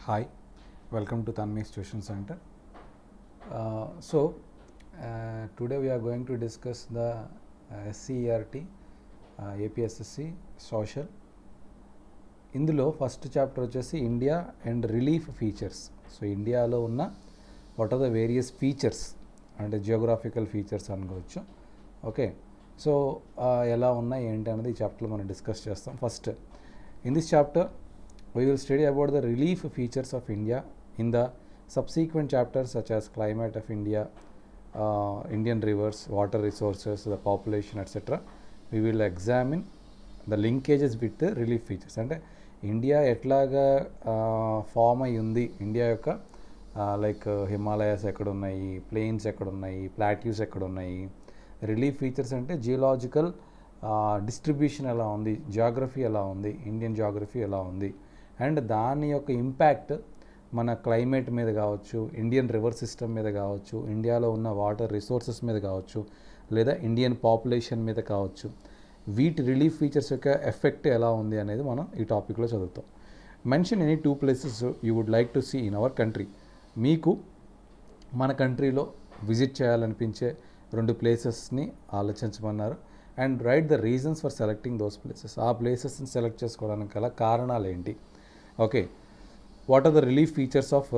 Hi, welcome to Tanmay's Tuition Center. Today we are going to discuss the SCERT, APSSC Social. ఇందులో first chapter వచ్చేసి India and relief features. So ఇండియాలో ఉన్న what are the various features అంటే geographical features అనుకోవచ్చు. Okay, so ఎలా ఉన్నాయి ఏంటి అనేది ఈ చాప్టర్లో మనం డిస్కస్ చేస్తాం. First in this chapter we will study about the relief features of India. In the subsequent chapters such as climate of India, Indian rivers, water resources, the population, etc., we will examine the linkages with the relief features. అంటే India ఎట్లాగా form అయి ఉంది, India యొక్క like Himalayas ఎక్కడున్నాయి, plains ఎక్కడున్నాయి, plateaus ఎక్కడున్నాయి, relief features అంటే geological distribution ఎలా ఉంది, జియోగ్రఫీ ఎలా ఉంది, ఇండియన్ జియోగ్రఫీ ఎలా ఉంది, అండ్ దాని యొక్క ఇంపాక్ట్ మన క్లైమేట్ మీద కావచ్చు, ఇండియన్ రివర్ సిస్టమ్ మీద కావచ్చు, ఇండియాలో ఉన్న వాటర్ రిసోర్సెస్ మీద కావచ్చు, లేదా ఇండియన్ పాపులేషన్ మీద కావచ్చు, వీటి రిలీఫ్ ఫీచర్స్ యొక్క ఎఫెక్ట్ ఎలా ఉంది అనేది మనం ఈ టాపిక్లో చదువుతాం. Mention any 2 places you would like to see in our country. మీకు మన కంట్రీలో visit చేయాలనిపించే 2 ప్లేసెస్ని ఆలోచించమన్నారు. And right the reasons for selecting those places. ఆ ప్లేసెస్ని సెలెక్ట్ చేసుకోవడానికి గల కారణాలు ఏంటి? Okay, what are the relief features of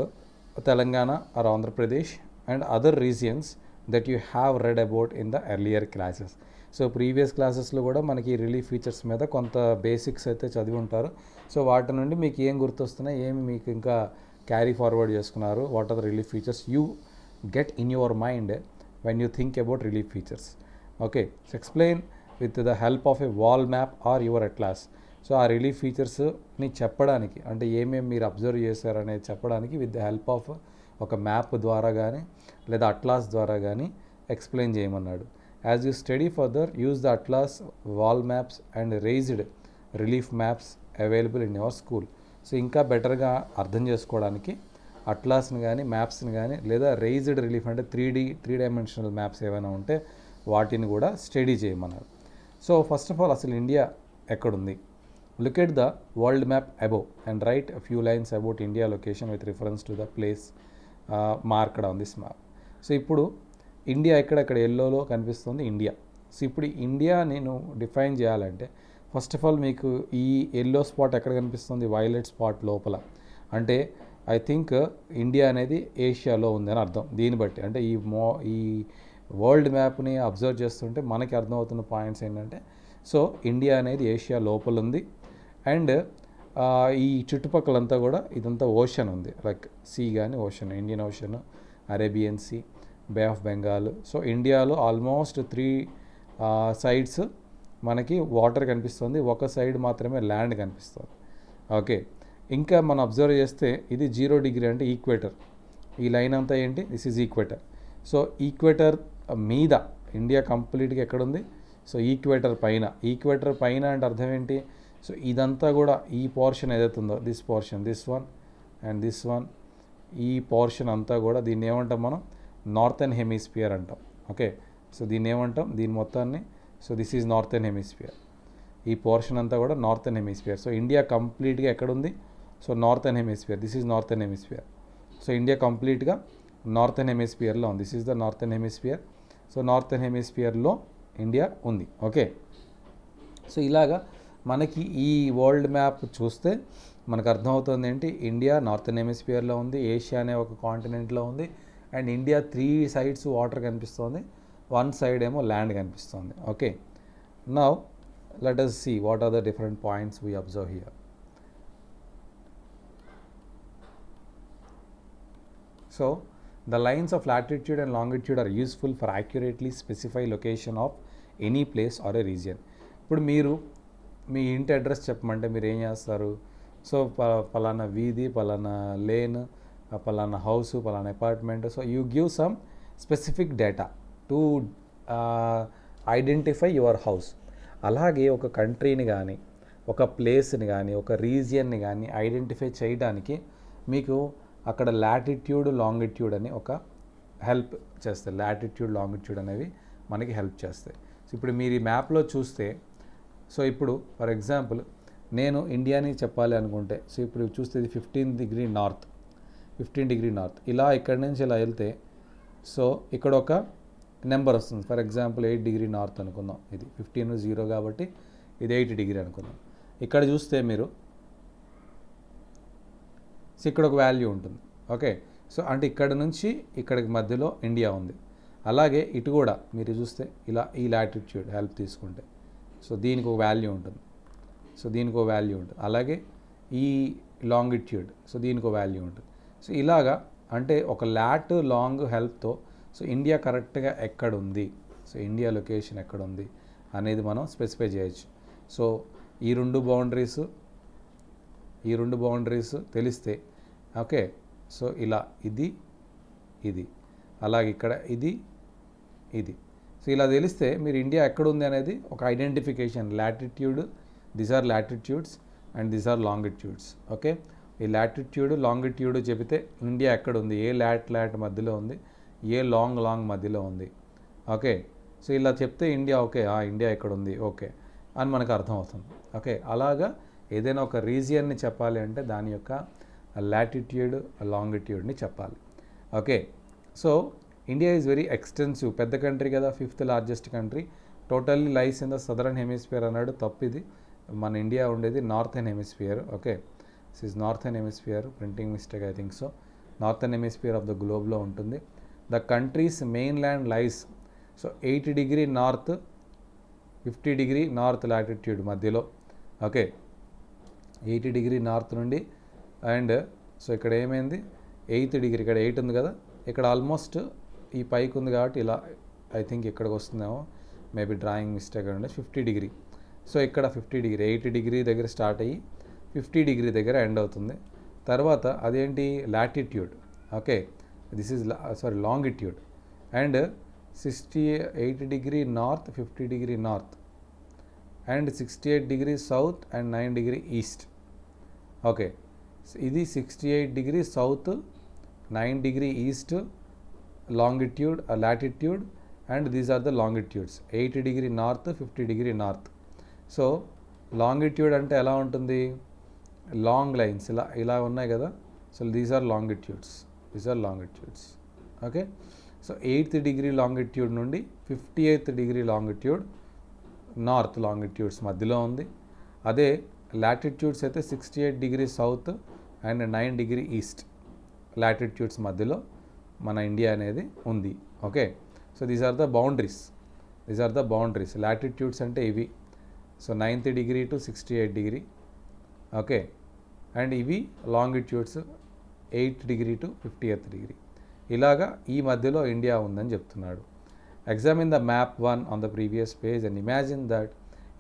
Telangana are Andhra Pradesh and other regions that you have read about in the earlier classes. So previous క్లాసెస్లో కూడా మనకి relief features మీద కొంత బేసిక్స్ అయితే చదివి ఉంటారు. సో వాటి నుండి మీకు ఏం గుర్తొస్తున్నాయి, ఏమి మీకు ఇంకా క్యారీ ఫార్వర్డ్ చేసుకున్నారు, what are the relief features you get in your mind when you think about relief features. Okay, so explain with the help of a wall map or your atlas. So ఆ relief ఫీచర్స్ని చెప్పడానికి అంటే ఏమేమి మీరు observe చేశారనేది చెప్పడానికి with the help of ఒక map ద్వారా కానీ లేదా అట్లాస్ ద్వారా కానీ ఎక్స్ప్లెయిన్ చేయమన్నాడు. As you study further use the atlas, wall maps and raised relief maps available in your school. So ఇంకా బెటర్గా అర్థం చేసుకోవడానికి అట్లాస్ని కానీ మ్యాప్స్ని కానీ లేదా రేజ్డ్ రిలీఫ్ అంటే 3 డైమెన్షనల్ మ్యాప్స్ ఏమైనా ఉంటే వాటిని కూడా స్టడీ చేయమన్నారు. సో ఫస్ట్ ఆఫ్ ఆల్ అసలు ఇండియా ఎక్కడుంది? Look at the world map above and write a few lines about India location with reference to the place marked on this map. So ఇప్పుడు India ఎక్కడెక్కడ ఎల్లోలో కనిపిస్తుంది India. So ఇప్పుడు India నేను define చేయాలంటే first of all మీకు ఈ yellow spot ఎక్కడ కనిపిస్తుంది, వైలెట్ స్పాట్ లోపల అంటే ఐ థింక్ ఇండియా అనేది ఏషియాలో ఉందని అర్థం. దీన్ని బట్టి అంటే ఈ వరల్డ్ మ్యాప్ని అబ్జర్వ్ చేస్తుంటే మనకి అర్థమవుతున్న పాయింట్స్ ఏంటంటే సో ఇండియా అనేది ఏషియా లోపల ఉంది అండ్ ఈ చుట్టుపక్కలంతా కూడా ఇదంతా ఓషన్ ఉంది, లైక్ సీ కానీ ocean, Indian Ocean, Arabian Sea, Bay of Bengal. So ఇండియాలో ఆల్మోస్ట్ 3 సైడ్స్ మనకి వాటర్ కనిపిస్తుంది, ఒక సైడ్ మాత్రమే ల్యాండ్ కనిపిస్తుంది. ఓకే, ఇంకా మనం అబ్జర్వ్ చేస్తే ఇది 0 డిగ్రీ అంటే ఈక్వేటర్. ఈ లైన్ అంతా ఏంటి, this is equator. So equator మీద ఇండియా కంప్లీట్గా ఎక్కడుంది? సో ఈక్వేటర్ పైన అంటే అర్థం ఏంటి? సో ఇదంతా కూడా ఈ పోర్షన్ ఏదైతే ఉందో this portion, this one and this one, ఈ పోర్షన్ అంతా కూడా దీన్ని ఏమంటాం మనం? నార్థన్ హెమిస్ఫియర్ అంటాం. ఓకే, సో దీన్ని ఏమంటాం? దీని మొత్తాన్ని so this is northern hemisphere. ఈ పోర్షన్ అంతా కూడా నార్థన్ హెమిస్ఫియర్. సో ఇండియా కంప్లీట్గా ఎక్కడుంది? So northern hemisphere, this is northern hemisphere. So India కంప్లీట్గా నార్థన్ హెమిస్ఫియర్లో ఉంది, this is the northern hemisphere. So northern హెమిస్ఫియర్లో ఇండియా ఉంది. ఓకే, సో ఇలాగా మనకి ఈ వరల్డ్ మ్యాప్ చూస్తే మనకు అర్థమవుతుంది ఏంటి, ఇండియా నార్థన్ హెమిస్ఫియర్లో ఉంది, ఏషియా అనే ఒక కాంటినెంట్లో ఉంది అండ్ ఇండియా 3 sides వాటర్ కనిపిస్తుంది, 1 side ఏమో ల్యాండ్ కనిపిస్తుంది. Okay, now let us see what are the different points we observe here. So the lines of latitude and longitude are useful for accurately specify location of any place or a region. ఇప్పుడు మీరు మీ ఇంటి address చెప్పమంటే మీరు ఏం చేస్తారు? So పలానా వీధి, పలానా లేన్, పలానా హౌస్, పలానా apartment. So you give some specific data to identify your house. అలాగే ఒక కంట్రీని కానీ ఒక ప్లేస్ని కానీ ఒక రీజియన్ని కానీ ఐడెంటిఫై చేయడానికి మీకు అక్కడ లాటిట్యూడ్ లాంగిట్యూడ్ అని ఒక హెల్ప్ చేస్తాయి. లాటిట్యూడ్ లాంగిట్యూడ్ అనేవి మనకి హెల్ప్ చేస్తాయి. సో ఇప్పుడు మీరు ఈ మ్యాప్లో చూస్తే సో ఇప్పుడు ఫర్ ఎగ్జాంపుల్ నేను ఇండియాని చెప్పాలి అనుకుంటే, సో ఇప్పుడు చూస్తే ఇది 15 డిగ్రీ నార్త్, ఇలా ఇక్కడి నుంచి ఇలా వెళ్తే సో ఇక్కడ ఒక నెంబర్ వస్తుంది. ఫర్ ఎగ్జాంపుల్ 8 డిగ్రీ నార్త్ అనుకుందాం. ఇది 15 0 కాబట్టి ఇది 8 డిగ్రీ అనుకుందాం. ఇక్కడ చూస్తే మీరు సో ఇక్కడ ఒక వాల్యూ ఉంటుంది. ఓకే, సో అంటే ఇక్కడ నుంచి ఇక్కడికి మధ్యలో ఇండియా ఉంది. అలాగే ఇటు కూడా మీరు చూస్తే ఇలా ఈ లాటిట్యూడ్ హెల్ప్ తీసుకుంటే సో దీనికి ఒక వాల్యూ ఉంటుంది. అలాగే ఈ లాంగిట్యూడ్, సో దీనికి ఒక వాల్యూ ఉంటుంది. సో ఇలాగా అంటే ఒక లాట్ లాంగ్ హెల్ప్తో సో ఇండియా కరెక్ట్గా ఎక్కడుంది, సో ఇండియా లొకేషన్ ఎక్కడుంది అనేది మనం స్పెసిఫై చేయొచ్చు. సో ఈ రెండు బౌండరీస్ తెలిస్తే ఓకే, సో ఇలా ఇది అలాగే ఇక్కడ ఇది సో ఇలా తెలిస్తే మీరు ఇండియా ఎక్కడుంది అనేది ఒక identification. Latitude, these are latitudes and these are longitudes. Okay, ఈ లాటిట్యూడ్ లాంగిట్యూడ్ చెబితే ఇండియా ఎక్కడ ఉంది, ఏ లాట్ మధ్యలో ఉంది, ఏ లాంగ్ మధ్యలో ఉంది. ఓకే, సో ఇలా చెప్తే ఇండియా ఓకే ఇండియా ఎక్కడ ఉంది ఓకే అని మనకు అర్థం అవుతుంది. ఓకే, అలాగా ఏదైనా ఒక రీజియన్ని చెప్పాలి అంటే దాని యొక్క లాటిట్యూడ్ లాంగిట్యూడ్ని చెప్పాలి. Okay, so India is very extensive, పెద్ద కంట్రీ కదా, 5th largest country, totally lies in the southern hemisphere అన్నాడు, తప్పిది. మన ఇండియా ఉండేది northern hemisphere. Okay, this is northern hemisphere, printing mistake I think so. Northern hemisphere of the గ్లోబ్లో ఉంటుంది. The countries mainland lies so 8 degree north 50 degree north latitude మధ్యలో. Okay, 80 degree north నుండి and so ఇక్కడ ఏమైంది 8th degree, ఇక్కడ 8 ఉంది కదా, ఇక్కడ ఆల్మోస్ట్ ఈ పైకి ఉంది కాబట్టి ఇలా ఐ థింక్ ఇక్కడికి వస్తుందేమో, మేబీ డ్రాయింగ్ మిస్టేక్ అంటే 50 డిగ్రీ. సో ఇక్కడ 50 డిగ్రీ, 80 డిగ్రీ దగ్గర స్టార్ట్ అయ్యి 50 డిగ్రీ దగ్గర ఎండ్ అవుతుంది. తర్వాత అదేంటి latitude. Okay, this is longitude and 68 degree north 50 degree north and 68 degree south and 9 degree east. Okay, ఇది 68 degree south 9 degree east longitude latitude and these are the longitudes. 80 degree north 50 degree north. So longitude అంటే ఎలా ఉంటుంది, long lines ఇలా ఉన్నాయి కదా, so these are longitudes. Okay, so 8th degree longitude నుండి 58th degree longitude north longitudes మధ్యలో ఉంది. అదే లాటిట్యూడ్స్ అయితే 68 degree south and 9 degree east latitudes మధ్యలో మన ఇండియా అనేది ఉంది. Okay, so these are the boundaries. Latitudes అంటే ఇవి, so 9th degree to 68 degree. Okay, and ఇవి longitudes 8 degree to 50th degree. ఇలాగా ఈ మధ్యలో ఇండియా ఉందని చెప్తున్నాడు. Examine the map 1 on the previous page and imagine that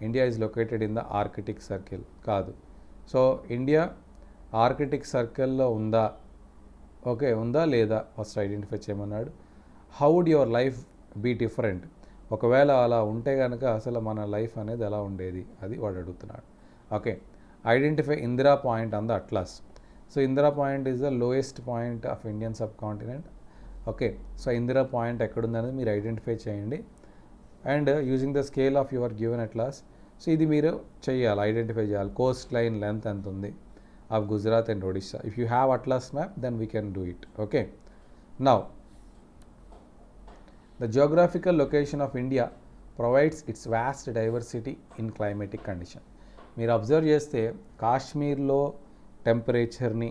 India is located in the Arctic Circle. కాదు, so India Arctic సర్కిల్లో ఉందా, okay ఉందా లేదా ఫస్ట్ ఐడెంటిఫై చేయమన్నాడు. How would your life be different, ఒకవేళ అలా ఉంటే కనుక అసలు మన లైఫ్ అనేది ఎలా ఉండేది అది వాడు అడుగుతున్నాడు. Okay, identify Indira Point on the atlas. So Indira Point is the lowest point of Indian subcontinent. Okay, so Indira Point ఎక్కడుందనేది మీరు ఐడెంటిఫై చేయండి and using the scale of your given atlas. So ఇది మీరు చేయాలి, ఐడెంటిఫై చేయాలి. కోస్ట్ లైన్ లెంత్ ఎంత ఉంది of Gujarat and Odisha. If you have atlas map then we can do it. Okay, now the geographical location of India provides its vast diversity in climatic condition. మీరు observe చేస్తే కాశ్మీర్లో టెంపరేచర్ని,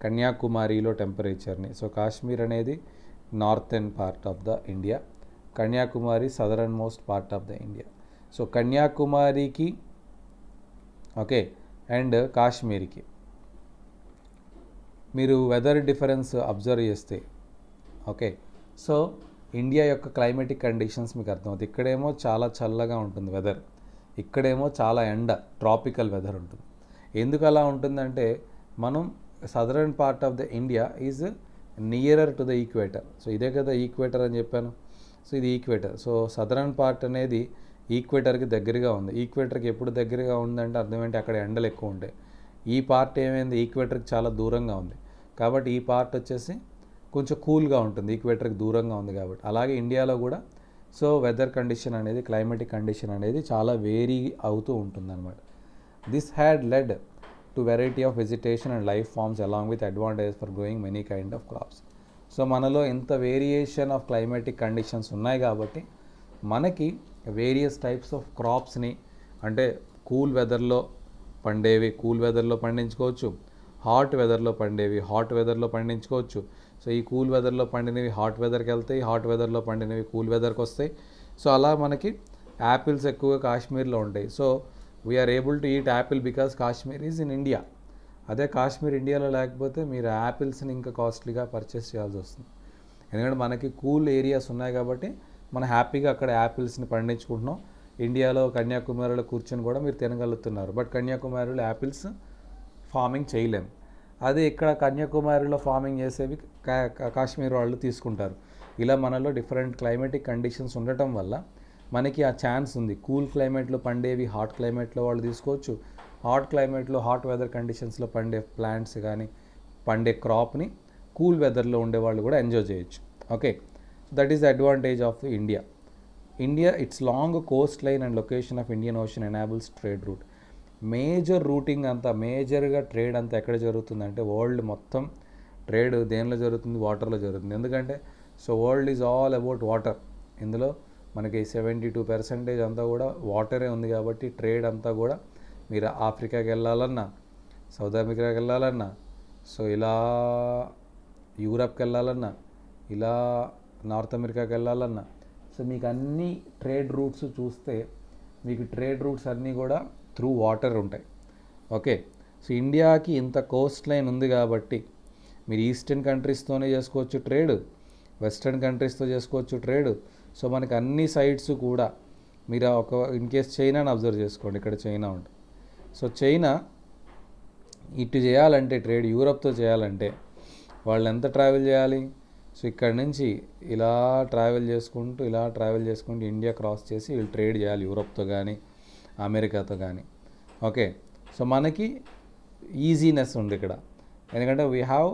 కన్యాకుమారిలో టెంపరేచర్ని, so Kashmir అనేది northern part of the India, Kanyakumari southern most part of the India. So కన్యాకుమారికి okay and కాశ్మీర్కి మీరు వెదర్ డిఫరెన్స్ అబ్జర్వ్ చేస్తే ఓకే, సో ఇండియా యొక్క క్లైమేటిక్ కండిషన్స్ మీకు అర్థమవుతుంది. ఇక్కడేమో చాలా చల్లగా ఉంటుంది వెదర్, ఇక్కడేమో చాలా ఎండ ట్రాపికల్ వెదర్ ఉంటుంది. ఎందుకు అలా ఉంటుందంటే మనం southern part of the India is nearer to the equator. So ఇదే కదా ఈక్వేటర్ అని చెప్పాను, సో ఇది ఈక్వేటర్. సో సదరన్ పార్ట్ అనేది ఈక్వేటర్కి దగ్గరగా ఉంది. ఈక్వేటర్కి ఎప్పుడు దగ్గరగా ఉందంటే అర్థం ఏంటి, అక్కడ ఎండలు ఎక్కువ ఉంటాయి. ఈ పార్ట్ ఏమైంది, ఈక్వేటర్కి చాలా దూరంగా ఉంది కాబట్టి ఈ పార్ట్ వచ్చేసి కొంచెం కూల్గా ఉంటుంది, ఈక్వేటర్కి దూరంగా ఉంది కాబట్టి. అలాగే ఇండియాలో కూడా సో వెదర్ కండిషన్ అనేది, క్లైమేటిక్ కండిషన్ అనేది చాలా వేరీ అవుతూ ఉంటుంది అనమాట. This had led to variety of vegetation and life forms along with advantages for growing many kind of crops. So మనలో ఇంత వేరియేషన్ ఆఫ్ క్లైమాటిక్ కండిషన్స్ ఉన్నాయి కాబట్టి మనకి వేరియస్ టైప్స్ ఆఫ్ క్రాప్స్ని, అంటే కూల్ వెదర్లో పండేవి కూల్ వెదర్లో పండించుకోవచ్చు, హాట్ వెదర్లో పండేవి హాట్ వెదర్లో పండించుకోవచ్చు. So ఈ cool వెదర్లో పండినవి hot వెదర్కి వెళ్తాయి, హాట్ వెదర్లో పండినవి కూల్ వెదర్కి వస్తాయి. సో అలా మనకి యాపిల్స్ ఎక్కువగా కాశ్మీర్లో ఉంటాయి. So we are able to eat apple because Kashmir is in India. అదే కాశ్మీర్ ఇండియాలో లేకపోతే మీరు యాపిల్స్ని ఇంకా కాస్ట్లీగా పర్చేస్ చేయాల్సి వస్తుంది. ఎందుకంటే మనకి కూల్ ఏరియాస్ ఉన్నాయి కాబట్టి మనం హ్యాపీగా అక్కడ యాపిల్స్ని పండించుకుంటున్నాం. ఇండియాలో కన్యాకుమారిలో కూర్చొని కూడా మీరు తినగలుగుతున్నారు. బట్ కన్యాకుమారిలో యాపిల్స్ ఫార్మింగ్ చేయలేము. అదే ఇక్కడ కన్యాకుమారిలో ఫార్మింగ్ చేసేవి కాశ్మీర్ వాళ్ళు తీసుకుంటారు. ఇలా మనలో డిఫరెంట్ క్లైమేటిక్ కండిషన్స్ ఉండటం వల్ల మనకి ఆ ఛాన్స్ ఉంది. కూల్ క్లైమేట్లో పండేవి హాట్ క్లైమేట్లో వాళ్ళు తీసుకోవచ్చు, హాట్ క్లైమేట్లో హాట్ వెదర్ కండిషన్స్లో పండే ప్లాంట్స్ కానీ పండే క్రాప్ని కూల్ వెదర్లో ఉండేవాళ్ళు కూడా ఎంజాయ్ చేయొచ్చు. Okay, that is the advantage of India. India it's long coast line and location of Indian ocean enables trade route. Major routing అంతా, మేజర్గా ట్రేడ్ అంతా ఎక్కడ జరుగుతుందంటే వరల్డ్ మొత్తం ట్రేడ్ దేనిలో జరుగుతుంది? వాటర్లో జరుగుతుంది. ఎందుకంటే so world is all about water. ఇందులో మనకి 72% అంతా కూడా వాటరే ఉంది కాబట్టి ట్రేడ్ అంతా కూడా మీరు ఆఫ్రికాకి వెళ్ళాలన్నా, సౌత్ అమెరికాకి వెళ్ళాలన్నా, సో ఇలా యూరప్కి వెళ్ళాలన్నా, ఇలా నార్త్ అమెరికాకి వెళ్ళాలన్నా, సో మీకు అన్ని ట్రేడ్ రూట్స్ చూస్తే మీకు ట్రేడ్ రూట్స్ అన్నీ కూడా త్రూ వాటర్ ఉంటాయి. ఓకే, సో ఇండియాకి ఇంత కోస్ట్ లైన్ ఉంది కాబట్టి మీరు ఈస్టర్న్ కంట్రీస్తోనే చేసుకోవచ్చు ట్రేడ్, వెస్టర్న్ కంట్రీస్తో చేసుకోవచ్చు ట్రేడ్. సో మనకి అన్ని సైడ్స్ కూడా మీరు ఒక ఇన్ కేస్ చైనాని అబ్జర్వ్ చేసుకోండి. ఇక్కడ చైనా ఉంటుంది. సో చైనా ఇటు చేయాలంటే ట్రేడ్ యూరప్తో చేయాలంటే వాళ్ళు ఎంత ట్రావెల్ చేయాలి? సో ఇక్కడ నుంచి ఇలా ట్రావెల్ చేసుకుంటూ ఇండియా క్రాస్ చేసి వీళ్ళు ట్రేడ్ చేయాలి యూరప్తో కానీ అమెరికాతో కానీ. ఓకే, సో మనకి ఈజీనెస్ ఉంది ఇక్కడ. ఎందుకంటే వీ హ్యావ్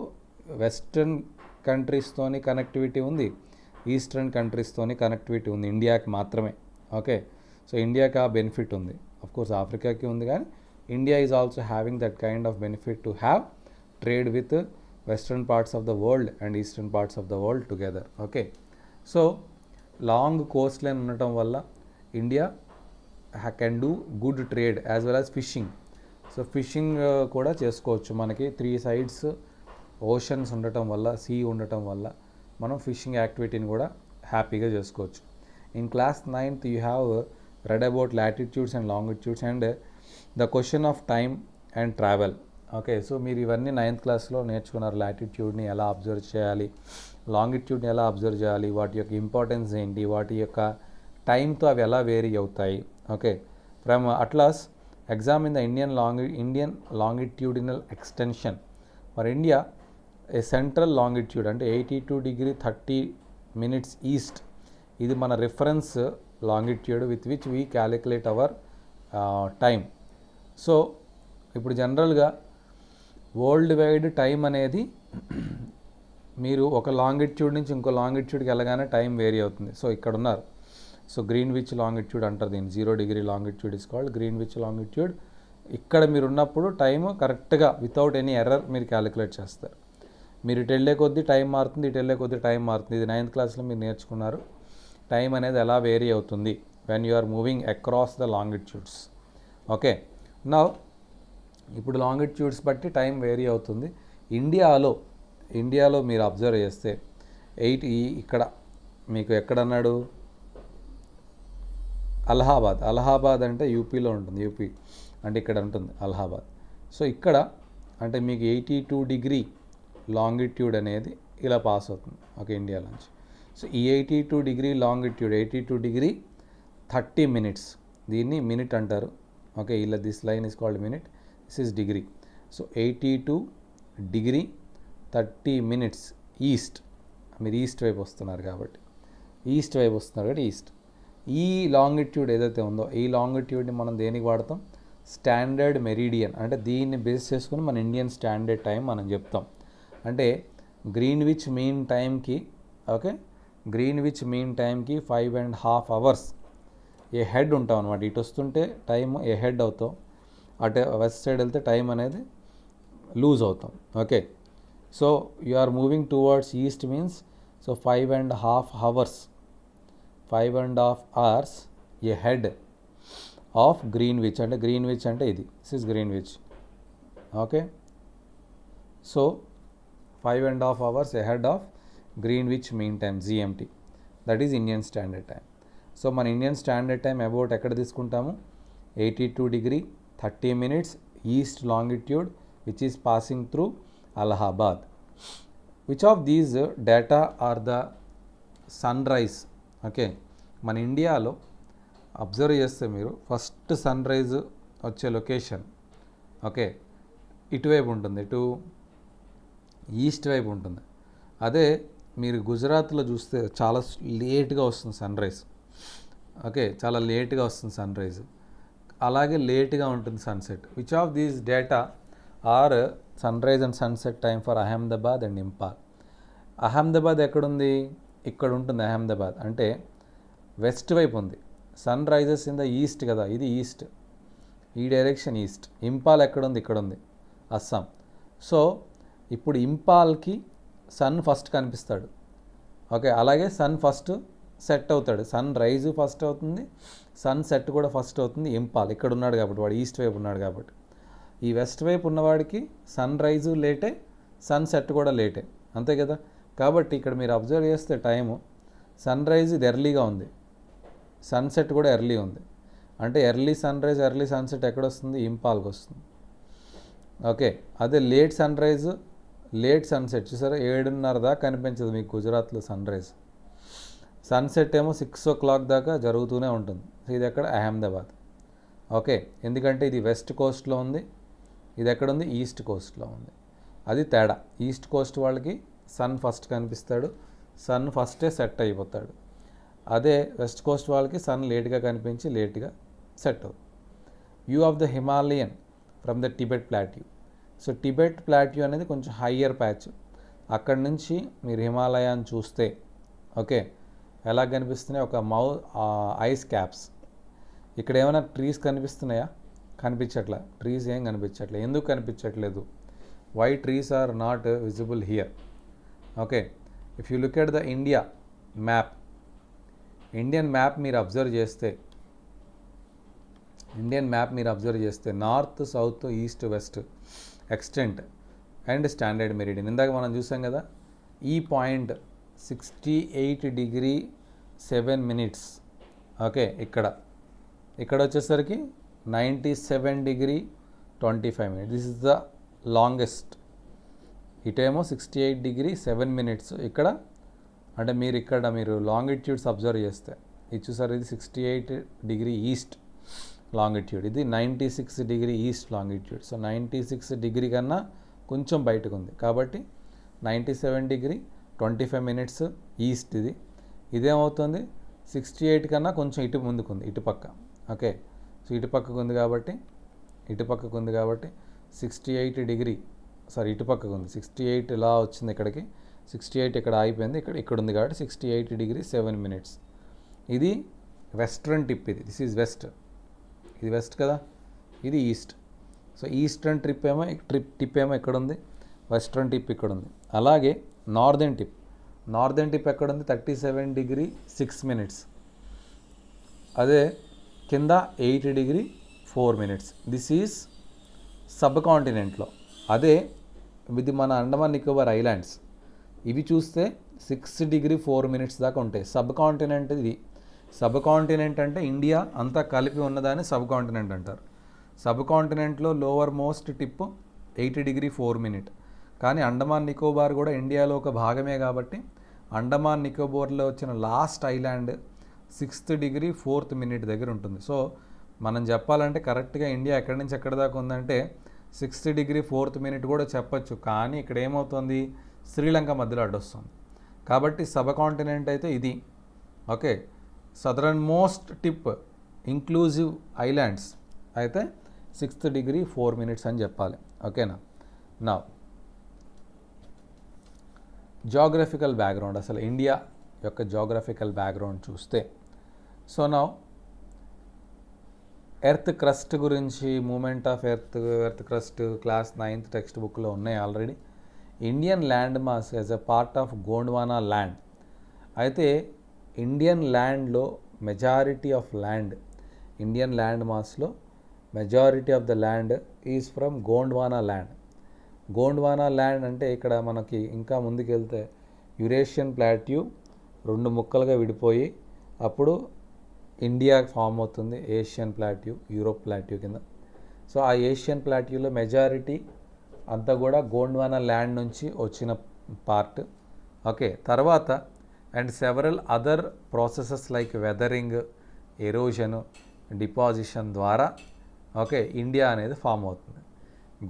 వెస్ట్రన్ కంట్రీస్తోని కనెక్టివిటీ ఉంది, ఈస్టర్న్ కంట్రీస్తోని కనెక్టివిటీ ఉంది ఇండియాకి మాత్రమే. ఓకే, సో ఇండియాకి ఆ బెనిఫిట్ ఉంది. అఫ్కోర్స్ ఆఫ్రికాకి ఉంది, కానీ India is also having that kind of benefit to have trade with western parts of the world and eastern parts of the world together. Okay, so long coast line ఉండటం వల్ల India can do good trade as well as fishing. So fishing కూడా చేసుకోవచ్చు. మనకి 3 sides oceans ఉండటం వల్ల, see ఉండటం వల్ల మనం ఫిషింగ్ యాక్టివిటీని కూడా హ్యాపీగా చేసుకోవచ్చు. In class 9th you have read about latitudes and longitudes and the question of time and travel. Okay, so మీరు ఇవన్నీ 9th క్లాస్లో నేర్చుకున్నారు. లాటిట్యూడ్ని ఎలా అబ్జర్వ్ చేయాలి, లాంగిట్యూడ్ని ఎలా అబ్జర్వ్ చేయాలి, వాటి యొక్క ఇంపార్టెన్స్ ఏంటి, వాటి యొక్క టైంతో అవి ఎలా వేరీ అవుతాయి. Okay, from atlas examine the Indian longitudinal extension for India a central longitude అంటే 82 degrees 30 minutes ఈస్ట్. ఇది మన reference longitude with which we calculate our time. So ఇప్పుడు జనరల్గా వరల్డ్ వైడ్ టైం అనేది మీరు ఒక లాంగిట్యూడ్ నుంచి ఇంకో లాంగిట్యూడ్కి వెళ్ళగానే టైం వేరీ అవుతుంది. సో ఇక్కడ ఉన్నారు. సో గ్రీన్విచ్ లాంగిట్యూడ్ అంటారు దీన్ని. 0 degree longitude is called Greenwich longitude. ఇక్కడ మీరు ఉన్నప్పుడు టైము కరెక్ట్గా వితౌట్ ఎనీ ఎర్రర్ మీరు క్యాలిక్యులేట్ చేస్తారు. మీరు ఇటు వెళ్ళే కొద్దీ టైం మారుతుంది, ఇటు వెళ్ళే కొద్దీ టైం మారుతుంది. ఇది 9th క్లాస్లో మీరు నేర్చుకున్నారు. టైం అనేది ఎలా వేరీ అవుతుంది when you are moving across the longitudes. Okay, నా ఇప్పుడు లాంగిట్యూడ్స్ బట్టి టైం వేరీ అవుతుంది. ఇండియాలో మీరు అబ్జర్వ్ చేస్తే ఇక్కడ మీకు ఎక్కడన్నాడు? అలహాబాద్ అంటే యూపీలో ఉంటుంది. యూపీ అంటే ఇక్కడ ఉంటుంది అలహాబాద్. సో ఇక్కడ అంటే మీకు 82 degree లాంగిట్యూడ్ అనేది ఇలా పాస్ అవుతుంది. ఓకే, ఇండియా నుంచి. సో ఈ 82 degree లాంగిట్యూడ్ 82 degree 30 minutes, దీన్ని మినిట్ అంటారు. ఓకే, ఇలా this line is called minute, this is degree. So 82 degree 30 minutes east. మీరు ఈస్ట్ వైపు వస్తున్నారు కాబట్టి ఈస్ట్. ఈ లాంగిట్యూడ్ ఏదైతే ఉందో ఈ లాంగిట్యూడ్ని మనం దేనికి వాడతాం? Standard meridian. అంటే దీన్ని బేస్ చేసుకుని మన ఇండియన్ స్టాండర్డ్ టైం మనం చెప్తాం. అంటే గ్రీన్విచ్ మీన్ టైంకి 5.5 hours ఏ హెడ్ ఉంటాం అనమాట. ఇటు వస్తుంటే టైం ఏ హెడ్ అవుతాం, అటు వెస్ట్ సైడ్ వెళ్తే టైం అనేది లూజ్ అవుతాం. Okay, so you are moving towards east means so 5.5 hours, 5.5 hours ahead of Greenwich. అంటే గ్రీన్విచ్ అంటే ఇది, this is Greenwich. Okay, so 5.5 hours ahead of Greenwich Mean Time GMT, that is Indian Standard Time. So మన Indian standard time about ఎక్కడ తీసుకుంటాము, 82 degree 30 minutes east longitude which is passing through Allahabad. Which of these data are the sunrise? Okay, మన ఇండియాలో observe చేస్తే మీరు first sunrise వచ్చే location okay ఇటువైపు ఉంటుంది, ఇటు ఈస్ట్ వైపు ఉంటుంది. అదే మీరు గుజరాత్లో చూస్తే చాలా లేట్గా వస్తుంది సన్ రైజ్. ఓకే, చాలా లేట్గా వస్తుంది సన్ రైజ్, అలాగే లేట్గా ఉంటుంది sunset. Which of these data are sunrise and sunset time for Ahmedabad and Imphal? Ahmedabad ఎక్కడుంది? ఇక్కడ ఉంటుంది అహ్మదాబాద్, అంటే వెస్ట్ వైపు ఉంది. Sun rises in the east కదా, ఇది ఈస్ట్, ఈ డైరెక్షన్ ఈస్ట్. ఇంపాల్ ఎక్కడుంది? ఇక్కడ ఉంది, అస్సాం. సో ఇప్పుడు ఇంపాల్కి సన్ ఫస్ట్ కనిపిస్తాడు. ఓకే, అలాగే సన్ ఫస్ట్ సెట్ అవుతాడు. సన్ రైజు ఫస్ట్ అవుతుంది, సన్ సెట్ కూడా ఫస్ట్ అవుతుంది. ఇంపాల్ ఇక్కడ ఉన్నాడు కాబట్టి, వాడు ఈస్ట్ వైపు ఉన్నాడు కాబట్టి. ఈ వెస్ట్ వైపు ఉన్నవాడికి సన్ రైజు లేటే, సన్ సెట్ కూడా లేటే, అంతే కదా. కాబట్టి ఇక్కడ మీరు అబ్జర్వ్ చేస్తే టైము సన్ రైజ్ ఇది ఎర్లీగా ఉంది, సన్సెట్ కూడా ఎర్లీ ఉంది. అంటే early sunrise early sunset ఎక్కడొస్తుంది? ఇంపాల్కి వస్తుంది. ఓకే, అదే late sunrise late sunset చూసారా 7:30 దాకా కనిపించదు మీకు గుజరాత్లో సన్ రైజ్. సన్సెట్ ఏమో 6 o'clock దాకా జరుగుతూనే ఉంటుంది. ఇది ఎక్కడ? అహ్మదాబాద్. ఓకే, ఎందుకంటే ఇది వెస్ట్ కోస్ట్లో ఉంది, ఇది ఎక్కడ ఉంది? ఈస్ట్ కోస్ట్లో ఉంది. అది తేడా. ఈస్ట్ కోస్ట్ వాళ్ళకి సన్ ఫస్ట్ కనిపిస్తాడు, సన్ ఫస్టే సెట్ అయిపోతాడు. అదే వెస్ట్ కోస్ట్ వాళ్ళకి సన్ లేట్గా కనిపించి లేట్గా సెట్ అవుతుంది. View of the Himalayan from the Tibet plateau. So Tibet plateau అనేది కొంచెం హయ్యర్ ప్యాచ్. అక్కడి నుంచి మీరు హిమాలయాన్ని చూస్తే ఓకే ఎలా కనిపిస్తున్నాయి? ఒక ఐస్ క్యాప్స్. ఇక్కడ ఏమైనా ట్రీస్ కనిపిస్తున్నాయా? కనిపించట్లే. ట్రీస్ ఏం కనిపించట్లేదు. ఎందుకు కనిపించట్లేదు? Why trees are not visible here? Okay, if you look at the India map, Indian map మీరు అబ్జర్వ్ చేస్తే north south east west extent and standard meridian. ఇందాక మనం చూసాం కదా, ఈ పాయింట్ 68 degree 7 minutes. ఓకే, ఇక్కడ వచ్చేసరికి 97 degree 25 minutes. This is the longest. ఇటేమో 68 degree 7 minutes. ఇక్కడ అంటే మీరు లాంగిట్యూడ్స్ అబ్జర్వ్ చేస్తే ఇది చూసారు, ఇది 68 degree ఈస్ట్ లాంగిట్యూడ్, ఇది 96 degree east longitude. So 96 degree కన్నా కొంచెం బయటకు ఉంది కాబట్టి 97 degree 25 minutes ఈస్ట్. ఇదేమవుతుంది 68 కన్నా కొంచెం ఇటు ముందుకుంది, ఇటుపక్క. ఓకే, సో ఇటుపక్కకు ఉంది కాబట్టి 68 degree ఇటుపక్కకు ఉంది. 68 ఇలా వచ్చింది ఇక్కడికి, 68 ఇక్కడ ఆగిపోయింది, ఇక్కడ ఉంది కాబట్టి 68 degree 7 minutes. ఇది western tip. This is west, ఇది వెస్ట్ కదా, ఇది ఈస్ట్. సో ఈస్టర్న్ టిప్ ఏమో ఇక్కడ ఉంది, వెస్ట్రన్ టిప్ ఇక్కడ ఉంది. అలాగే నార్దర్న్ టిప్ ఎక్కడ ఉంది? 37 degree 6 minutes. అదే కింద 8 degree 4 minutes. దిస్ ఈజ్ సబ్ కాంటినెంట్లో. అదే ఇది మన అండమాన్ నికోబార్ ఐలాండ్స్, ఇవి చూస్తే 6 degree 4 minutes దాకా ఉంటాయి. సబ్ కాంటినెంట్ ఇది. సబ్ కాంటినెంట్ అంటే ఇండియా అంతా కలిపి ఉన్నదాన్ని సబ్ కాంటినెంట్ అంటారు. సబ్ కాంటినెంట్లో lower most tip 8 degree 4 minutes. కానీ అండమాన్ నికోబార్ కూడా ఇండియాలో ఒక భాగమే కాబట్టి అండమాన్ నికోబార్లో వచ్చిన last island 6th degree 4th minute దగ్గర ఉంటుంది. సో మనం చెప్పాలంటే కరెక్ట్గా ఇండియా ఎక్కడి నుంచి ఎక్కడి దాకా ఉందంటే 6th degree 4th minute కూడా చెప్పచ్చు. కానీ ఇక్కడ ఏమవుతుంది? శ్రీలంక మధ్యలో అడ్డొస్తుంది కాబట్టి సబ్ కాంటినెంట్ అయితే ఇది. Okay, southernmost tip inclusive islands అయితే 6th degree 4 minutes అని చెప్పాలి. ఓకేనా? నా జాగ్రఫికల్ బ్యాక్గ్రౌండ్, అసలు ఇండియా యొక్క జాగ్రఫికల్ బ్యాక్గ్రౌండ్ చూస్తే, సో నా ఎర్త్ క్రస్ట్ గురించి, movement of earth crust class 9th text బుక్లో ఉన్నాయి already. Indian landmass as a part of Gondwana land. అయితే ఇండియన్ ల్యాండ్లో majority of land, Indian land మాస్లో majority of the land is from Gondwana land. Gondwana land అంటే ఇక్కడ మనకి ఇంకా ముందుకెళ్తే యురేషియన్ ప్లాట్యూ 2 ముక్కలుగా విడిపోయి అప్పుడు ఇండియా ఫామ్ అవుతుంది, ఏషియన్ ప్లాట్యూ, యూరోప్ ప్లాట్యూ కింద. సో ఆ ఏషియన్ ప్లాట్యూలో మెజారిటీ అంతా కూడా గోండ్వానా ల్యాండ్ నుంచి వచ్చిన పార్ట్. ఓకే, తర్వాత and several other processes like weathering, erosion, deposition ద్వారా ఓకే ఇండియా అనేది ఫామ్ అవుతుంది.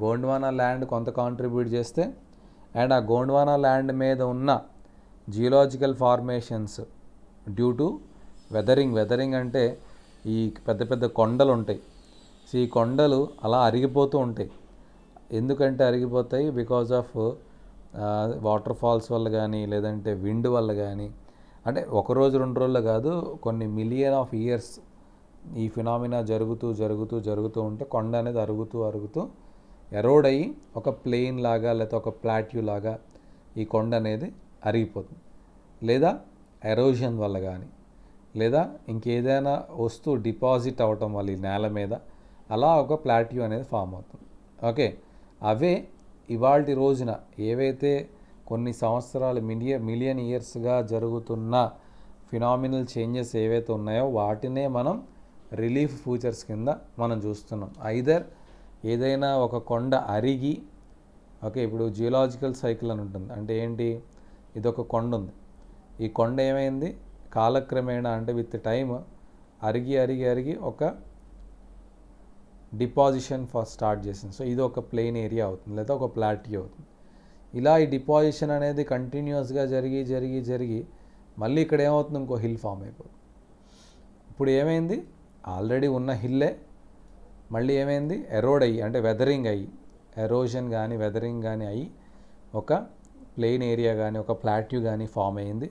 గోండ్వానా ల్యాండ్ కొంత కాంట్రిబ్యూట్ చేస్తే అండ్ ఆ గోండ్వానా ల్యాండ్ మీద ఉన్న geological formations due to weathering అంటే ఈ పెద్ద పెద్ద కొండలు ఉంటాయి. సో ఈ కొండలు అలా అరిగిపోతూ ఉంటాయి. ఎందుకంటే అరిగిపోతాయి? బికాజ్ ఆఫ్ వాటర్ ఫాల్స్ వల్ల కానీ, లేదంటే విండ్ వల్ల కానీ. అంటే ఒకరోజు 2 రోజులు కాదు, కొన్ని మిలియన్ ఆఫ్ ఇయర్స్ ఈ ఫినామినా జరుగుతూ ఉంటే కొండ అనేది అరుగుతూ ఎరోడ్ అయ్యి ఒక ప్లెయిన్ లాగా లేకపోతే ఒక ప్లాట్యూ లాగా ఈ కొండ అనేది అరిగిపోతుంది. లేదా ఎరోజన్ వల్ల కానీ, లేదా ఇంకేదైనా వస్తువు డిపాజిట్ అవ్వటం వల్ల ఈ నేల మీద అలా ఒక ప్లాట్యూ అనేది ఫామ్ అవుతుంది. ఓకే, అవే ఇవాల్టి రోజున ఏవైతే కొన్ని సంవత్సరాలు మిలియన్ ఇయర్స్గా జరుగుతున్న ఫినామినల్ చేంజెస్ ఏవైతే ఉన్నాయో వాటినే మనం రిలీఫ్ ఫ్యూచర్స్ కింద మనం చూస్తున్నాం. ఐదర్ ఏదైనా ఒక కొండ అరిగి, ఓకే ఇప్పుడు జియోలాజికల్ సైకిల్ అని ఉంటుంది. అంటే ఏంటి? ఇదొక కొండ ఉంది, ఈ కొండ ఏమైంది కాలక్రమేణా అంటే విత్ టైమ్ అరిగి ఒక డిపాజిషన్ స్టార్ట్ చేసింది. సో ఇది ఒక ప్లెయిన్ ఏరియా అవుతుంది, లేదా ఒక ప్లాట్యూ అవుతుంది. ఇలా ఈ డిపాజిషన్ అనేది కంటిన్యూస్గా జరిగి మళ్ళీ ఇక్కడ ఏమవుతుంది? ఇంకో హిల్ ఫామ్ అయిపోతుంది. ఇప్పుడు ఏమైంది? ఆల్రెడీ ఉన్న హిల్లే మళ్ళీ ఏమైంది? ఎరోడ్ అయ్యి, అంటే వెదరింగ్ అయ్యి, ఎరోజన్ కానీ వెదరింగ్ కానీ అయ్యి ఒక ప్లెయిన్ ఏరియా కానీ ఒక ప్లాట్యూ కానీ ఫామ్ అయ్యింది.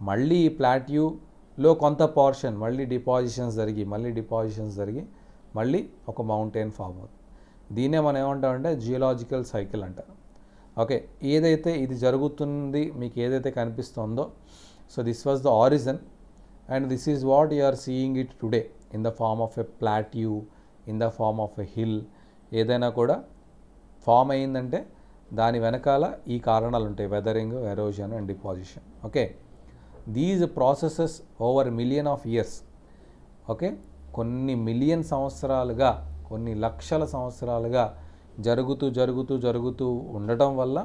మళ్ళీ ఈ ప్లాట్యూలో కొంత పోర్షన్ మళ్ళీ డిపాజిషన్స్ జరిగి మళ్ళీ ఒక మౌంటైన్ ఫామ్ అవుతుంది. దీన్నే మనం ఏమంటామంటే జియోలాజికల్ సైకిల్ అంటారు. ఓకే, ఏదైతే ఇది జరుగుతుంది మీకు ఏదైతే కనిపిస్తుందో, so this was the origin and this is what you are seeing it today in the form of a plateau, in the form of a hill. ఏదైనా కూడా ఫామ్ అయ్యిందంటే దాని వెనకాల ఈ కారణాలు ఉంటాయి: weathering, erosion and deposition. Okay, these processes over million of years, okay కొన్ని million సంవత్సరాలుగా, కొన్ని లక్షల సంవత్సరాలుగా జరుగుతూ ఉండటం వల్ల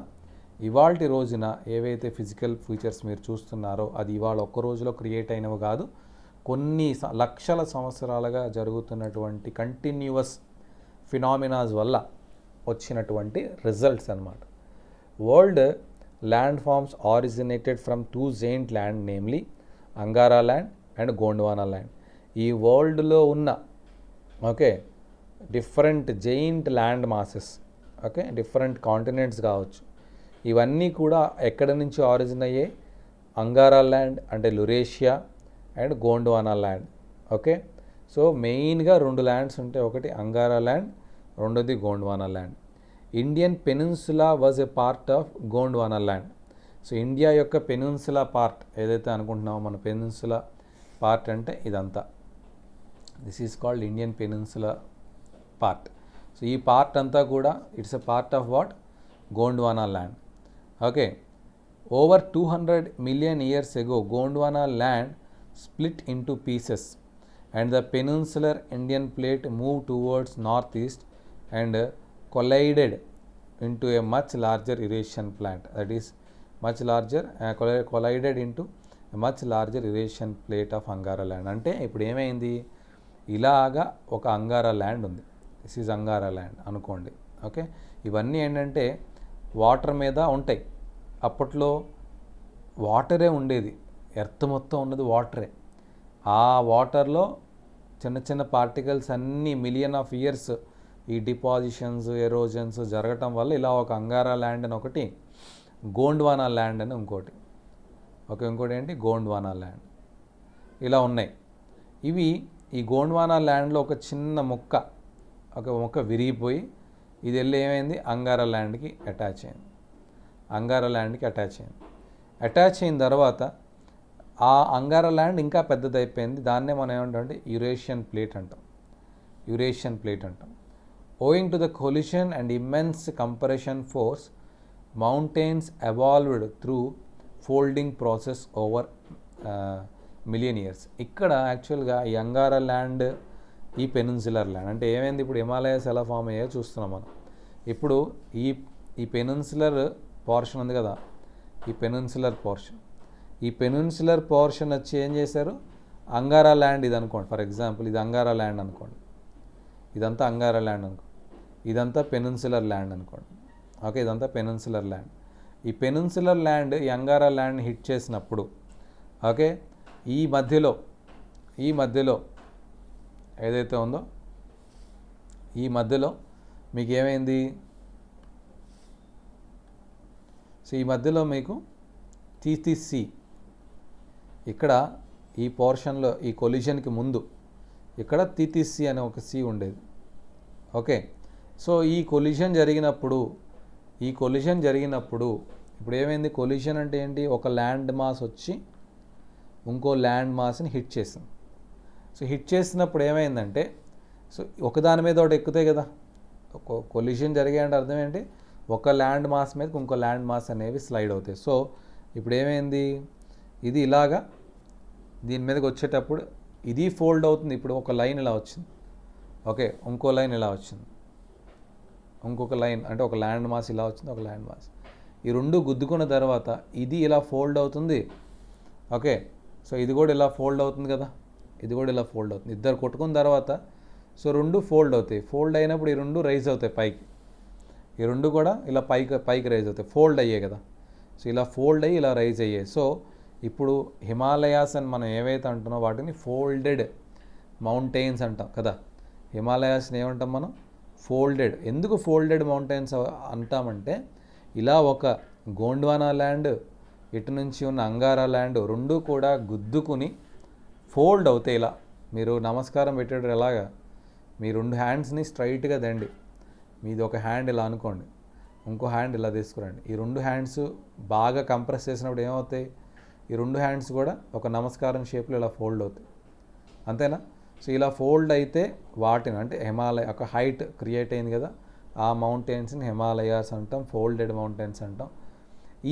ఇవాల్టి రోజున ఏవైతే ఫిజికల్ ఫీచర్స్ మీరు చూస్తున్నారో అది ఇవాళ ఒక్క రోజులో క్రియేట్ అయినవి కాదు, కొన్ని లక్షల సంవత్సరాలుగా జరుగుతున్నటువంటి కంటిన్యూస్ ఫినామినాస్ వల్ల వచ్చినటువంటి రిజల్ట్స్ అన్నమాట. World land forms originated from 2 giant land, namely Angara land and Gondwana land. ఈ వరల్డ్లో ఉన్న okay different giant land masses, okay different continents కావచ్చు, ఇవన్నీ కూడా ఎక్కడి నుంచి ఆరిజిన్ అయ్యాయి? అంగారా ల్యాండ్ అంటే Laurasia and Gondwana land. Okay, so మెయిన్గా 2 ల్యాండ్స్ ఉంటాయి, ఒకటి అంగారా ల్యాండ్, రెండోది Gondwana land. Indian peninsula was a part of Gondwana land. So India యొక్క పెనిన్సులా పార్ట్ ఏదైతే అనుకుంటున్నామో, మన పెనిన్సులా పార్ట్ అంటే ఇదంతా, this is called Indian peninsula part. So ఈ పార్ట్ అంతా కూడా it's a part of what? Gondwana land. Okay, over 200 million years ago Gondwana land split into pieces and the peninsular Indian plate moved towards northeast and collided into a much larger Eurasian plate, that is much larger collided into a much larger Eurasian plate of Angara land. అంటే ఇప్పుడు ఏమైంది? ఇలాగా ఒక Angara land ఉంది, this is Angara land అనుకోండి. Okay, ఇవన్నీ ఏంటంటే water మీద ఉంటాయి. అప్పట్లో వాటరే ఉండేది, ఎర్త్ మొత్తం ఉన్నది వాటరే. ఆ వాటర్లో చిన్న చిన్న పార్టికల్స్ అన్నీ మిలియన్ ఆఫ్ ఇయర్స్ ఈ డిపాజిషన్స్, ఎరోజన్స్ జరగటం వల్ల ఇలా ఒక అంగారా ల్యాండ్ అని ఒకటి, గోండ్వానా ల్యాండ్ అని ఇంకోటి, ఓకే ఇంకోటి ఏంటి? గోండ్వానా ల్యాండ్. ఇలా ఉన్నాయి. ఇవి ఈ గోండ్వానా ల్యాండ్లో ఒక చిన్న మొక్క విరిగిపోయి ఇది వెళ్ళి ఏమైంది అంగారా ల్యాండ్కి అటాచ్ అయింది. అటాచ్ అయిన తర్వాత ఆ అంగారా ల్యాండ్ ఇంకా పెద్దదైపోయింది. దాన్నే మనం ఏమంటామంటే యురేషియన్ ప్లేట్ అంటాం. Owing to the collision and immense compression force, mountains evolved through folding process over million years. ఇక్కడ యాక్చువల్గా ఈ అంగారా ల్యాండ్, ఈ పెనిన్సులర్ ల్యాండ్ అంటే ఏమైంది, ఇప్పుడు హిమాలయాస్ ఎలా ఫామ్ అయ్యాయో చూస్తున్నాం మనం. ఇప్పుడు ఈ పెనిన్సులర్ పోర్షన్ ఉంది కదా, ఈ పెనిన్సులర్ పోర్షన్ వచ్చి ఏం చేశారు, అంగారా ల్యాండ్ ఇది అనుకోండి. ఫర్ ఎగ్జాంపుల్ ఇది అంగారా ల్యాండ్ అనుకోండి, ఇదంతా అంగారా ల్యాండ్ అనుకోండి, ఇదంతా పెనిన్సులర్ ల్యాండ్ అనుకోండి. ఓకే, ఇదంతా పెనిన్సులర్ ల్యాండ్. ఈ పెనిన్సులర్ ల్యాండ్ ఈ అంగారా ల్యాండ్ని హిట్ చేసినప్పుడు, ఓకే, ఈ మధ్యలో ఏదైతే ఉందో ఈ మధ్యలో మీకు ఏమైంది, సో ఈ మధ్యలో మీకు తీతీస్ సీ, ఇక్కడ ఈ పోర్షన్లో ఈ కొలిజన్కి ముందు ఇక్కడ తీతీస్ సీ అనే ఒక సీ ఉండేది. ఓకే, సో ఈ కొలిజన్ జరిగినప్పుడు ఇప్పుడు ఏమైంది, కొలిజన్ అంటే ఏంటి, ఒక ల్యాండ్ మాస్ వచ్చి ఇంకో ల్యాండ్ మాస్ని హిట్ చేసింది. సో హిట్ చేసినప్పుడు ఏమైందంటే, సో ఒకదాని మీద ఒకటి ఎక్కుతాయి కదా, కొలిజన్ జరిగాయంటే అర్థం ఏంటి, ఒక ల్యాండ్ మాస్ మీద ఇంకో ల్యాండ్ మాస్ అనేవి స్లైడ్ అవుతాయి. సో ఇప్పుడు ఏమైంది, ఇది ఇలాగా దీని మీదకి వచ్చేటప్పుడు ఇది ఫోల్డ్ అవుతుంది. ఇప్పుడు ఒక లైన్ ఇలా వచ్చింది, ఓకే, ఇంకో లైన్ ఇలా వచ్చింది, ఇంకొక లైన్ అంటే ఒక ల్యాండ్ మాస్ ఇలా వచ్చింది, ఒక ల్యాండ్ మాస్. ఈ రెండు గుద్దుకున్న తర్వాత ఇది ఇలా ఫోల్డ్ అవుతుంది. ఓకే, సో ఇది కూడా ఇలా ఫోల్డ్ అవుతుంది కదా, ఇద్దరు కొట్టుకున్న తర్వాత సో రెండు ఫోల్డ్ అవుతాయి. ఫోల్డ్ అయినప్పుడు ఈ రెండు రైజ్ అవుతాయి పైకి, ఈ రెండు కూడా ఇలా పైకి రైజ్ అవుతాయి, ఫోల్డ్ అయ్యాయి కదా. సో ఇలా ఫోల్డ్ అయ్యి ఇలా రైజ్ అయ్యాయి. సో ఇప్పుడు హిమాలయాస్ అని మనం ఏవైతే అంటున్నామో వాటిని ఫోల్డెడ్ మౌంటైన్స్ అంటాం కదా. హిమాలయాస్ని ఏమంటాం మనం, ఫోల్డెడ్. ఎందుకు ఫోల్డెడ్ మౌంటైన్స్ అంటామంటే, ఇలా ఒక గోండ్వానా ల్యాండ్, ఇటు నుంచి ఉన్న అంగారా ల్యాండ్ రెండు కూడా గుద్దుకుని ఫోల్డ్ అవుతాయి. ఇలా మీరు నమస్కారం పెట్టాడు ఎలాగా, మీ రెండు హ్యాండ్స్ని స్ట్రైట్గా దండి, మీది ఒక హ్యాండ్ ఇలా అనుకోండి, ఇంకో హ్యాండ్ ఇలా తీసుకురండి. ఈ రెండు హ్యాండ్స్ బాగా కంప్రెస్ చేసినప్పుడు ఏమవుతాయి, ఈ రెండు హ్యాండ్స్ కూడా ఒక నమస్కారం షేప్లో ఇలా ఫోల్డ్ అవుతాయి, అంతేనా. సో ఇలా ఫోల్డ్ అయితే వాటిని అంటే హిమాలయ ఒక హైట్ క్రియేట్ అయింది కదా, ఆ మౌంటైన్స్ని హిమాలయాస్ అంటాం, ఫోల్డెడ్ మౌంటైన్స్ అంటాం.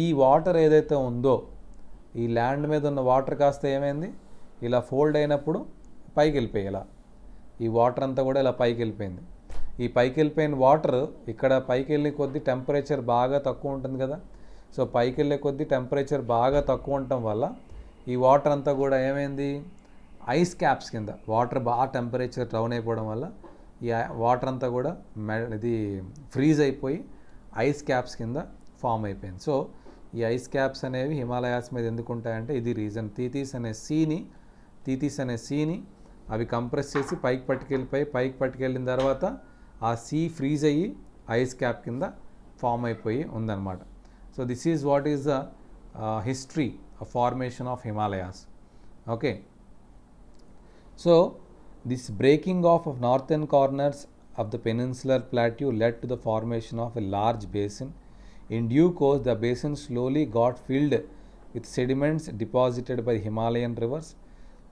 ఈ వాటర్ ఏదైతే ఉందో, ఈ ల్యాండ్ మీద ఉన్న వాటర్ కాస్త ఏమైంది, ఇలా ఫోల్డ్ అయినప్పుడు పైకి వెళ్ళిపోయి, ఇలా ఈ వాటర్ అంతా కూడా ఇలా పైకి వెళ్ళిపోయింది. ఈ పైకి వెళ్ళిపోయిన వాటర్ ఇక్కడ పైకి వెళ్ళే కొద్దీ టెంపరేచర్ బాగా తక్కువ ఉంటుంది కదా. సో పైకి వెళ్ళే కొద్దీ టెంపరేచర్ బాగా తక్కువ ఉండటం వల్ల ఈ వాటర్ అంతా కూడా ఏమైంది, ఐస్ క్యాప్స్ కింద, వాటర్ బాగా టెంపరేచర్ డౌన్ అయిపోవడం వల్ల ఈ వాటర్ అంతా కూడా ఇది ఫ్రీజ్ అయిపోయి ఐస్ క్యాప్స్ కింద ఫామ్ అయిపోయింది. సో ఈ ఐస్ క్యాప్స్ అనేవి హిమాలయాస్ మీద ఎందుకు ఉంటాయంటే ఇది రీజన్. తీతీస్ అనే సీని అవి కంప్రెస్ చేసి పైకి పట్టుకెళ్ళిన తర్వాత ఆ సీ ఫ్రీజ్ అయ్యి ఐస్ క్యాప్ కింద ఫామ్ అయిపోయి ఉందన్నమాట. So this is what is the history of formation of Himalayas. Okay, so this breaking off of northern corners of the peninsular plateau led to the formation of a large basin. In due course, the basin slowly got filled with sediments deposited by Himalayan rivers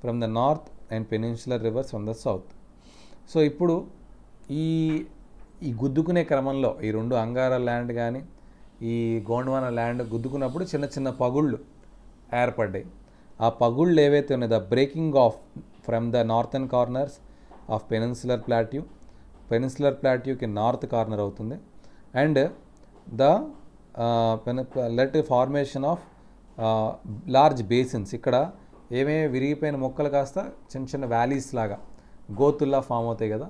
from the north and peninsular rivers from the south. So ఇప్పుడు ఈ గుద్దుకునే క్రమంలో ఈ రెండు Angara land కానీ ఈ Gondwana land గుద్దుకున్నప్పుడు చిన్న చిన్న పగుళ్ళు ఏర్పడ్డాయి. ఆ పగుళ్ళు ఏవైతే ఉన్నాయో, the breaking of from the northern corners of peninsular ప్లాట్యూకి నార్త్ కార్నర్ అవుతుంది. And the let formation of large basins, ఇక్కడ ఏమేమి విరిగిపోయిన మొక్కలు కాస్త చిన్న చిన్న వ్యాలీస్ లాగా గోతుల్లా ఫామ్ అవుతాయి కదా.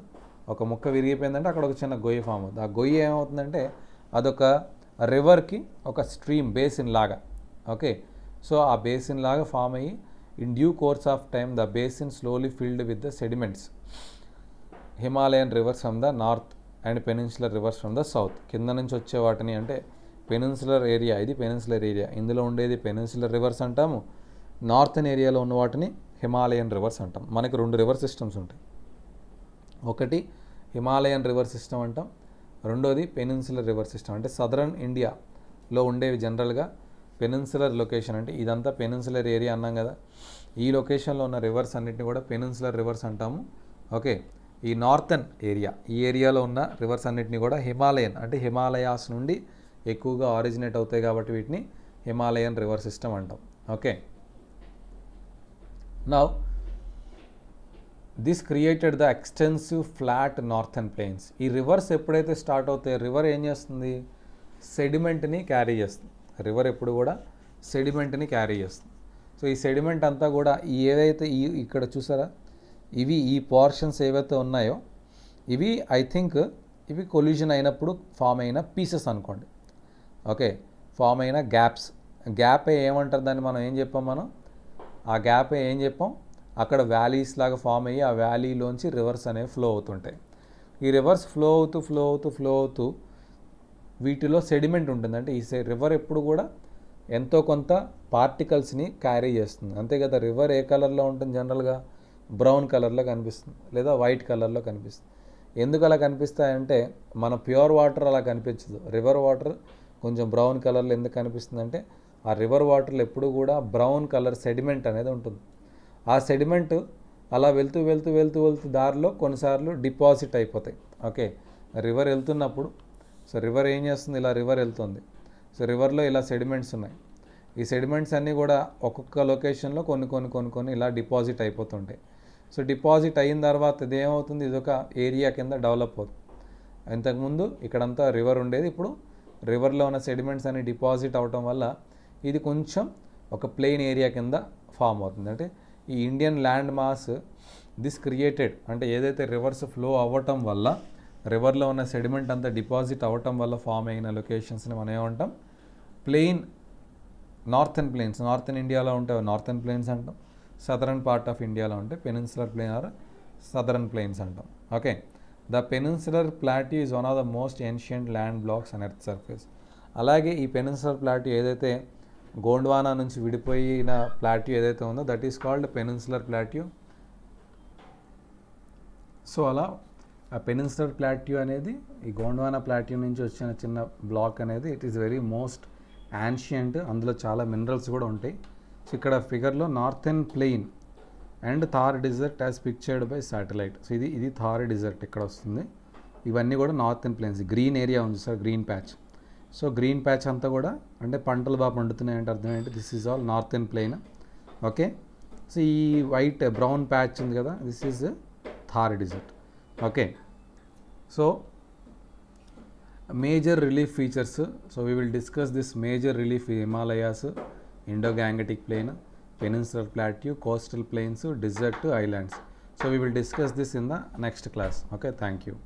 ఒక మొక్క విరిగిపోయిందంటే అక్కడ ఒక చిన్న గొయ్యి ఫామ్ అవుతుంది. ఆ గొయ్యి ఏమవుతుందంటే అదొక రివర్కి ఒక స్ట్రీమ్ బేసిన్ లాగా. ఓకే, సో ఆ బేసిన్ లాగా ఫామ్ అయ్యి in due course of time the basin slowly filled with the sediments Himalayan reverse from the north and peninsular reverse from the south. కింద నుంచి వచ్చే వాటిని అంటే పెనిన్సులర్ ఏరియా, ఇది పెనిన్సులర్ ఏరియా, ఇందులో ఉండేది పెనిన్సులర్ రివర్స్ అంటాము. నార్థన్ ఏరియాలో ఉన్న వాటిని హిమాలయన్ రివర్స్ అంటాం. మనకి 2 రివర్ సిస్టమ్స్ ఉంటాయి. ఒకటి హిమాలయన్ రివర్ సిస్టమ్ అంటాం, రెండోది పెనిన్సులర్ రివర్ సిస్టమ్. అంటే సదరన్ ఇండియాలో ఉండేవి జనరల్గా పెనిన్సులర్ లొకేషన్. అంటే ఇదంతా పెనిన్సులర్ ఏరియా అన్నాం కదా, ఈ లొకేషన్లో ఉన్న రివర్స్ అన్నిటిని కూడా పెనిన్సులర్ రివర్స్ అంటాము. ఓకే, ఈ నార్థన్ ఏరియా, ఈ ఏరియాలో ఉన్న రివర్స్ అన్నిటిని కూడా హిమాలయన్, అంటే హిమాలయాస్ నుండి ఎక్కువగా ఆరిజినేట్ అవుతాయి కాబట్టి వీటిని హిమాలయన్ రివర్ సిస్టమ్ అంటాం. Okay, now this created the extensive flat northern plains. ఈ రివర్స్ ఎప్పుడైతే స్టార్ట్ అవుతాయో రివర్ ఏం చేస్తుంది, సెడిమెంట్ని క్యారీ చేస్తుంది. రివర్ ఎప్పుడు కూడా సెడిమెంట్ని క్యారీ చేస్తుంది. సో ఈ సెడిమెంట్ అంతా కూడా ఏదైతే ఇక్కడ చూసారా, ఇవి ఈ పోర్షన్స్ ఏవైతే ఉన్నాయో ఇవి ఐ థింక్ ఇవి కొల్యూషన్ అయినప్పుడు ఫామ్ అయిన పీసెస్ అనుకోండి. ఓకే, ఫామ్ అయిన గ్యాప్స్. గ్యాప్ ఏమంటారు దాన్ని, మనం ఏం చెప్పాం, మనం ఆ గ్యాప్ ఏం చెప్పాం, అక్కడ వ్యాలీస్ లాగా ఫామ్ అయ్యి ఆ వ్యాలీలోంచి రివర్స్ అనేవి ఫ్లో అవుతుంటాయి. ఈ రివర్స్ ఫ్లో అవుతూ వీటిలో సెడిమెంట్ ఉంటుంది. అంటే ఈ రివర్ ఎప్పుడు కూడా ఎంతో కొంత పార్టికల్స్ని క్యారీ చేస్తుంది. అంతే కదా, రివర్ ఏ కలర్లో ఉంటుంది, జనరల్గా బ్రౌన్ కలర్లో కనిపిస్తుంది లేదా వైట్ కలర్లో కనిపిస్తుంది. ఎందుకు అలా కనిపిస్తాయంటే మన ప్యూర్ వాటర్ అలా కనిపించదు. రివర్ వాటర్ కొంచెం బ్రౌన్ కలర్లో ఎందుకు కనిపిస్తుంది అంటే ఆ రివర్ వాటర్లో ఎప్పుడు కూడా బ్రౌన్ కలర్ సెడిమెంట్ అనేది ఉంటుంది. ఆ సెడిమెంట్ అలా వెళ్తూ దారిలో కొన్నిసార్లు డిపాజిట్ అయిపోతాయి. ఓకే, రివర్ వెళ్తున్నప్పుడు సో రివర్ ఏం చేస్తుంది, ఇలా రివర్ వెళ్తుంది. సో రివర్లో ఇలా సెడిమెంట్స్ ఉన్నాయి. ఈ సెడిమెంట్స్ అన్నీ కూడా ఒక్కొక్క లొకేషన్లో కొన్ని ఇలా డిపాజిట్ అయిపోతుంటాయి. సో డిపాజిట్ అయిన తర్వాత ఇది ఏమవుతుంది, ఇదొక ఏరియా కింద డెవలప్ అవుతుంది. ఇంతకుముందు ఇక్కడంతా రివర్ ఉండేది, ఇప్పుడు రివర్లో ఉన్న సెడిమెంట్స్ అన్ని డిపాజిట్ అవటం వల్ల ఇది కొంచెం ఒక ప్లెయిన్ ఏరియా కింద ఫామ్ అవుతుంది. అంటే ఈ Indian land mass this created, అంటే ఏదైతే రివర్స్ ఫ్లో అవ్వటం వల్ల రివర్లో ఉన్న సెడిమెంట్ అంతా డిపాజిట్ అవ్వటం వల్ల ఫామ్ అయిన లొకేషన్స్ని మనం ఏమంటాం, ప్లెయిన్ నార్థన్ ప్లెయిన్స్. నార్థన్ ఇండియాలో ఉంటే నార్థన్ ప్లెయిన్స్ అంటాం, సదరన్ పార్ట్ ఆఫ్ ఇండియాలో ఉంటే peninsular plain or southern plains అంటాం. Okay, the peninsular plateau is one of the most ancient land blocks on earth surface. అలాగే ఈ పెనిన్సులర్ ప్లాట్యూ ఏదైతే గోండ్వానా నుంచి విడిపోయిన ప్లాట్యూ ఏదైతే ఉందో that is called peninsular plateau. So అలా ఆ పెనిన్సులర్ ప్లాట్యూ అనేది ఈ గోండ్వానా ప్లాట్యూ నుంచి వచ్చిన చిన్న బ్లాక్ అనేది it is very most ancient. అందులో చాలా మినరల్స్ కూడా ఉంటాయి. సో ఇక్కడ ఫిగర్లో northern plain and Thar desert as pictured by satellite. So ఇది థార్ డిజర్ట్ ఇక్కడ వస్తుంది. ఇవన్నీ కూడా నార్థన్ ప్లెయిన్స్. గ్రీన్ ఏరియా ఉంది sir, green patch. So green patch అంతా కూడా అంటే పంటలు బాగా పండుతున్నాయంటే అర్థం ఏంటి, this is all northern plain. Okay, so ఈ వైట్ బ్రౌన్ ప్యాచ్ ఉంది కదా, this is Thar desert. Okay, so major relief features. So we will discuss this major relief Himalayas, Indo-Gangetic Plain, Peninsular Plateau, coastal plains, desert islands. So we will discuss this in the next class. Okay, thank you.